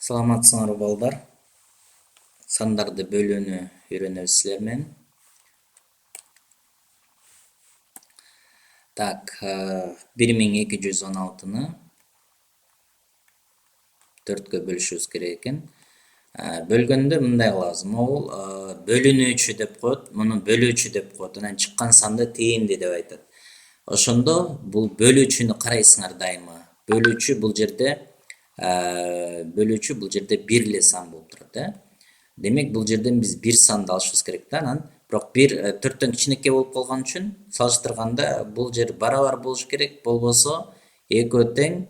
Саламатсыңарбы балдар. Сандарды бөлүүнү үйрөнөбүз силер менен. Так, 1216-ны 4-кө бөлүшүбүз керек экен. Бөлгөндө мындай кылабыз. Могул бөлүнүүчү деп коет, муну бөлүүчү деп коет. Анан чыккан санды тээңди деп айтат. Ошондо бул бөлүүчүнү карайсыңар дайыма. Бөлүүчү бул жерде бир эле сан болуп турат. Демек бул жерден биз бир санды алышыбыз керек да. Анан бирок бир 4төн кичинекей болуп калган үчүн салыштырганда бул жер барабар болуш керек. Болбосо экөө тең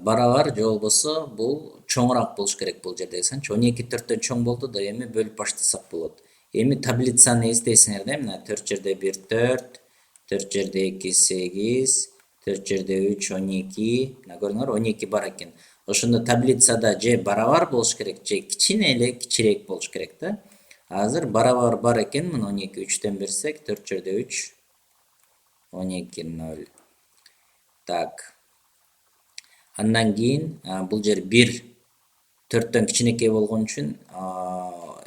барабар же болбосо бул чоңураак болуш керек бул жерде. 12 4төн чоң болду да, эми бөлүп баштасак болот. Эми таблицаны эстейсиңер да, мына 4 жерде 1 4, 4 жерде 2 8, 4 жерде 3 12, мына көрүңөр 12 бар экен. Ошондо таблицада же барабар болуш керек, же кичине эле кичирээк болуш керек да. Азыр барабар бар экен, мына 12 3төн берсек, 4 жерде 3 12 0. Так. Андан кийин бул жер 1 4төн кичинекей болгон үчүн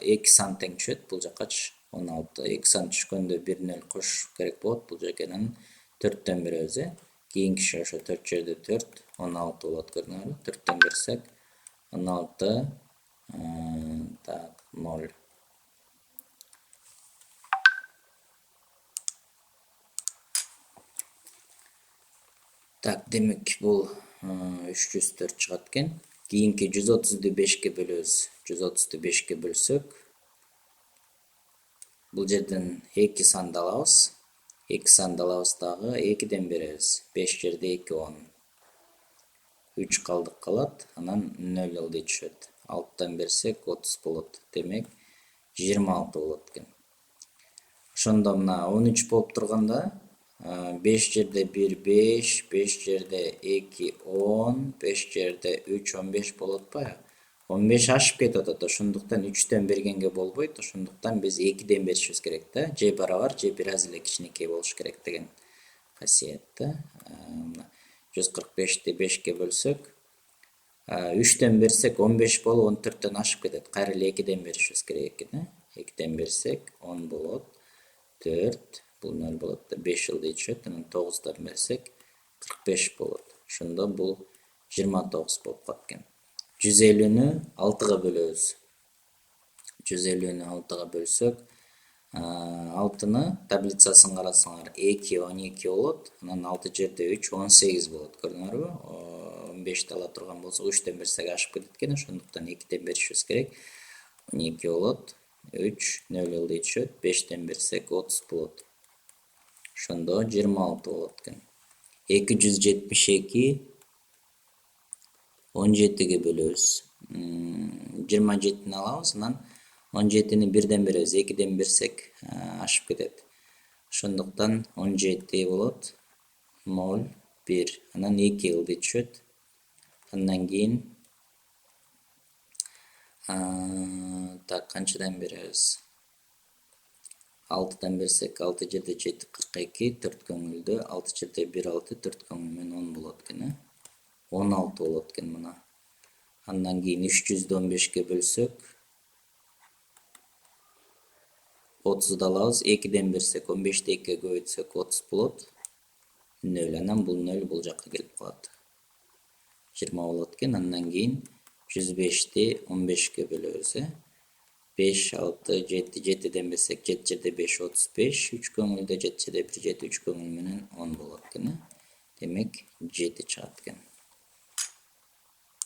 2 сан тең түшөт бул жаккачы 16. 2 сан түшкөндө 1 0 кошуш керек болот бул жерге. Анан 4төн беребиз. Кийинкиси ошо 4 жерде 4 16 болот, көрдүңөрбү? 4төн берсек 16 так 0. Так, демек бул 304 чыгат экен. Кийинки 130ду 5ке бөлөбүз. 130ду 5ке бөлсөк, бул жерден 2 санды алабыз. 2 санды алабыз дагы 2ден беребиз. 5 жерде 2 10. 3 калдык калат, анан 0 ылдый түшөт. 6тан берсек 30 болот. Демек 26 болот экен. Ошондо мына 13 болуп турганда 5 жерде 1 5, 5 жерде 2 10, 5 жерде 3 15 болот па? 15 ашып кетип атат. Ошондуктан 3төн бергенге болбойт. Ошондуктан биз 2ден беришибиз керек да. Же барабар, же бир аз эле кичинекей болуш керек деген касиет да. 145ти 5ке бөлсөк, 3төн берсек 15 болуп 14төн ашып кетет. Кайра эле 2ден беришибиз керек экен. 2ден берсек 10 болот. 4 бул 0 болот да, 5 ылдый түшөт. Анан 9тон берсек 45 болот. Ошондо бул 29 болуп калат экен. 150-нү 6га бөлөбүз. 150-нү 6га бөлсөк, 6-ны таблицасын карасаңар 2 12 болот. Анан 6 жерде 3 18 болот. Көрдүңөрбү? 15ти ала турган болсок 3төн берсек ашып кетет экен. Ошондуктан 2ден беришибиз керек. 12 болот. 3 0 ылдый түшөт. 5тен берсек 30 болот. Ошондо 26 болот экен. 272 17ге бөлөбүз. 27-ни алабыз, анан 17-ни 1ден беребиз. 2ден берсек ашып кетет. Ошондуктан 17 болот. 0 1. Анан 2 ылдый түшөт. Андан кийин так, канчадан беребиз? 6тан берсек 6 жерде 7 42, 4 көңүлдө 6 жерде 1 6, 4 көңүл менен 10 болот экен. 16 болот экен мына. Андан кийин 315ке бөлсөк, 30 алабыз. 2ден берсек 15ти 2ге көбөйтсөк 30 болот. 0. Анан бул 0 бул жакка келип калат. 20 болот экен. Андан кийин 105ти 15ке бөлөбүз. 5 6 7 7ден берсек 7 жерде 5 35, 3 көңүлдө 7 жерде 1 7 3 көңүл менен 10 болот экен. Демек 7 чыгат экен.